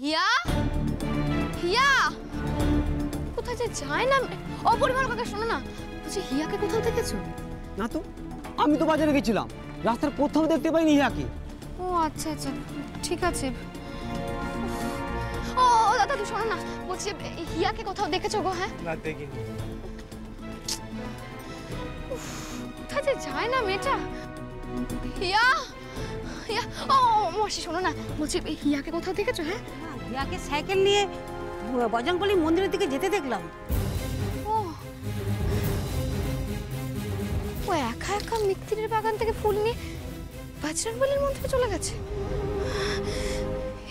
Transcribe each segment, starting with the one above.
হিয়া হিয়া কোথায় যে যায় না। অপরিমল কাকা শোনো না, বলছি হিয়াকে কোথাও দেখেছো? না তো, আমি তো বাজারে গেছিলাম, রাস্তার কোথাও দেখতে পাইনি হিয়াকে। ও আচ্ছা আচ্ছা, ঠিক আছে। ও দাদা তুই শোনো না, বলছি হিয়াকে কোথাও দেখেছো গো? হ্যাঁ না দেখিনি। কোথায় যে যায় না মেয়েটা। হিয়া হিয়া, ও মাসি শোনো না, বলছি হিয়াকে কোথাও দেখেছো? হ্যাঁ হিয়াকে সাইকেল নিয়ে বজরংবলী মন্দিরের দিকে যেতে দেখলাম। ও ও একা একা মিত্তিরের বাগান থেকে ফুল নিয়ে বজরংবলীর মন্দিরে চলে গেছে।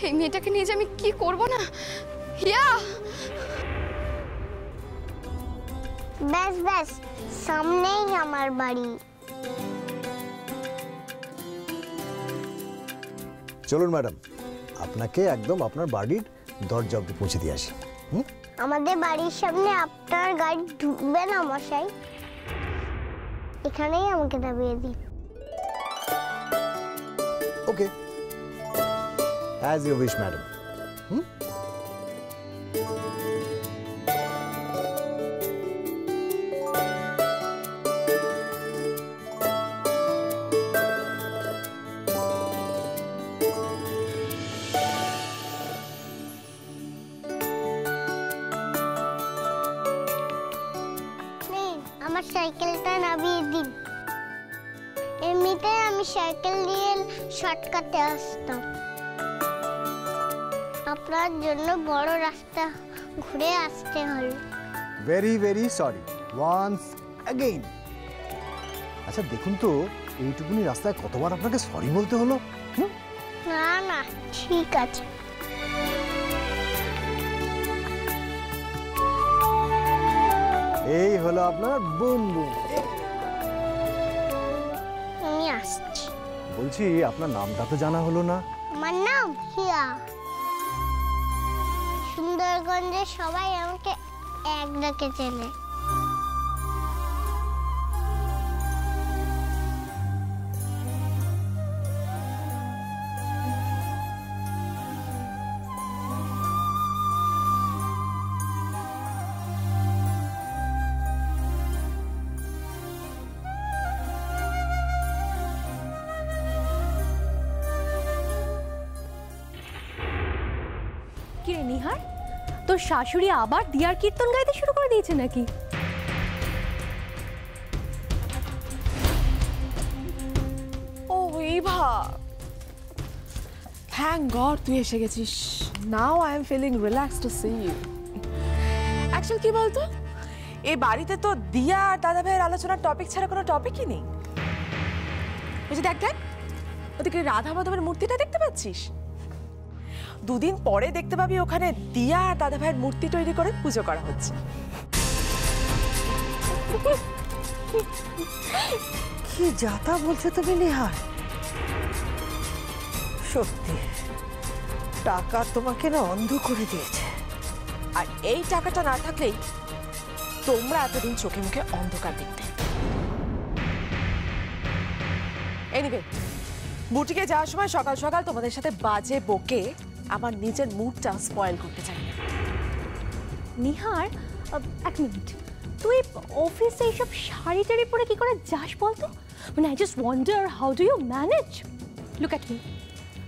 এই মেয়েটাকে নিয়ে যে আমি কি করব না। হিয়া ব্যাস ব্যাস, সামনেই আমার বাড়ি। চলুন ম্যাডাম, আপনাকে একদম আপনার বাড়ির দরজা অবধি পৌঁছে দিয়ে আসি। আমাদের বাড়ির সামনে আপনার গাড়ি ঢুকবে না মশাই, এখানেই আমাকে নামিয়ে দিন। ওকে, অ্যাজ ইউ উইশ ম্যাডাম। আমার সাইকেলটা নামিয়ে দিন। এমনিতে আমি সাইকেল দিয়ে শর্টকাটে আসতাম, আপনার জন্য বড় রাস্তা ঘুরে আসতে হলো। Very very sorry once again. আচ্ছা দেখুন তো, এইটুকুনি রাস্তায় কতবার আপনাকে সরি বলতে হলো? না না ঠিক আছে। এই হলো আপনার বুম বুম। আমি আসছি। বলছি আপনার নামটা তো জানা হলো না। আমার নাম হিয়া। সুন্দরগঞ্জে সবাই আমাকে এক ডাকে চেনে। কে নিহার, তোর শাশুড়ি আবার দিয়ার কীর্তন গাইতে শুরু করে দিয়েছে নাকি? ও ইভা, থ্যাংক গড তুই এসে গেছিস। Now I am feeling relaxed to see you. Actually কি বলতো, এই বাড়িতে তো দিয়া আর দাদা ভাইয়ের আলোচনার টপিক ছাড়া কোনো টপিকই নেই। বুঝি দেখ দেখ, ওদিকে রাধা মাধবের মূর্তিটা দেখতে পাচ্ছিস? দুদিন পরে দেখতে পাবি ওখানে দিয়া আর দাদা ভাইয়ের মূর্তি তৈরি করে পুজো করা হচ্ছে। কি যাতা বলছো তুমি নিহার? সত্যি টাকা তোমাকে না অন্ধ করে দিয়েছে। আর এই টাকাটা না থাকলেই তোমরা এতদিন চোখে মুখে অন্ধকার দেখতে। এনিওয়ে, বুটিকে যাওয়ার সময় সকাল সকাল তোমাদের সাথে বাজে বকে আমার নিজের মুডটা স্পয়েল করতে চাই না। নিহার এক মিনিট, তুই অফিসে এইসব শাড়ি টাড়ি পরে কি করে যাস বলতো? মানে I just wonder how do you manage. Look at me,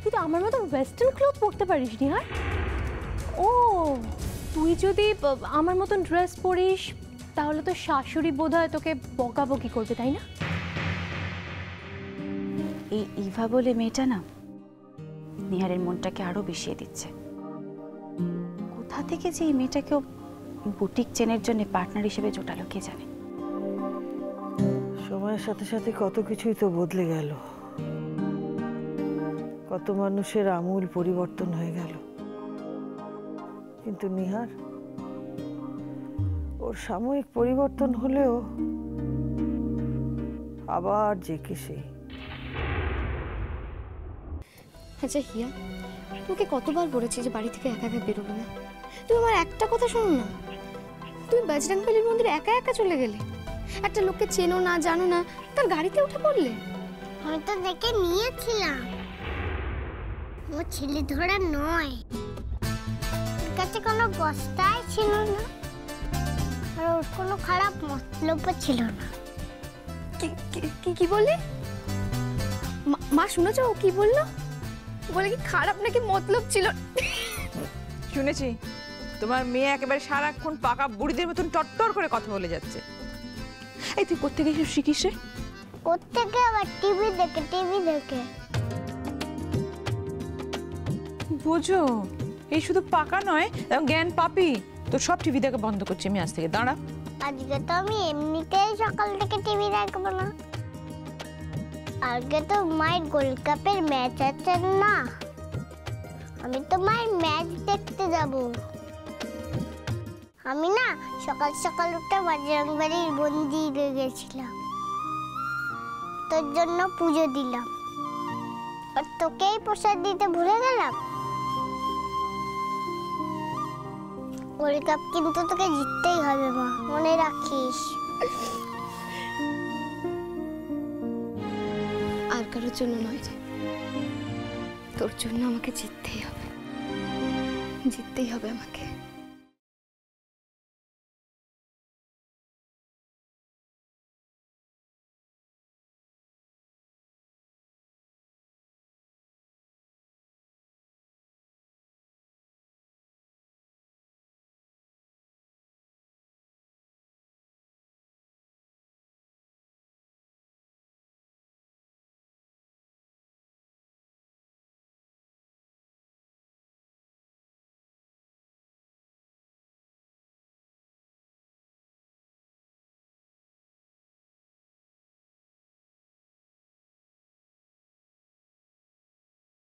তুই তো আমার মতো ওয়েস্টার্ন ক্লথ পরতে পারিস নিহার। ও তুই যদি আমার মতন ড্রেস পরিস তাহলে তো শাশুড়ি বোধহয় তোকে বকাবকি করবে, তাই না? এই ইভা বলে মেয়েটা না নিহারের মনটাকে আরো বিষিয়ে দিচ্ছে। কোথা থেকে যে এই মেয়েটাকেও বুটিক চেনের জন্য পার্টনার হিসেবে জোটালো কে জানে। সময়ের সাথে সাথে কত কিছুই তো বদলে গেল, কত মানুষের আমূল পরিবর্তন হয়ে গেল। কিন্তু নিহার, ওর সাময়িক পরিবর্তন হলেও আবার যে কে সেই। আচ্ছা হিয়া, তোকে কতবার বলেছি যে বাড়ি থেকে একা একা বেরোবে না? তুই আমার একটা কথা শোনো না, তুই বজরংবলীর মন্দিরে একা একা চলে গেলে। একটা লোককে চেনো না জানো না, তার গাড়িতে উঠে পড়লে। আমি তো দেখে নিয়েছিলাম, ও ছেলে ধরা নয়। কোনো কষ্টাই ছিল না, আর ওর কোনো খারাপ মতলবও ছিল না। কি বললি? মা শুনেছো ও কি বললো? বলে কি খারাপ নাকি মতলব ছিল? শুনেছি তোমার মেয়ে একেবারে সারাক্ষণ পাকা বুড়িদের মতন টট্টর করে কথা বলে যাচ্ছে। এই তুই কোত্থেকে এসব শিখিস রে? কোত্থেকে আবার? টিভি দেখে। বুঝো, এই শুধু পাকা নয়, জ্ঞান পাপি। তোর সব টিভি দেখা বন্ধ করছি আমি আজ থেকে। দাঁড়া, আজকে তো আমি এমনিতেই সকাল থেকে টিভি দেখবো না। আজকে তো মায়ের গোল্ড কাপের ম্যাচ আছে না, আমি তো মায়ের ম্যাচ দেখতে যাব। আমি না সকাল সকাল উঠে বজরংবলীর মন্দিরে গেছিলাম, তোর জন্য পুজো দিলাম, আর তোকেই প্রসাদ দিতে ভুলে গেলাম। গোল্ড কাপ কিন্তু তোকে জিততেই হবে মা, মনে রাখিস। আর কারোর জন্য নয় রে, তোর জন্য আমাকে জিততেই হবে আমাকে।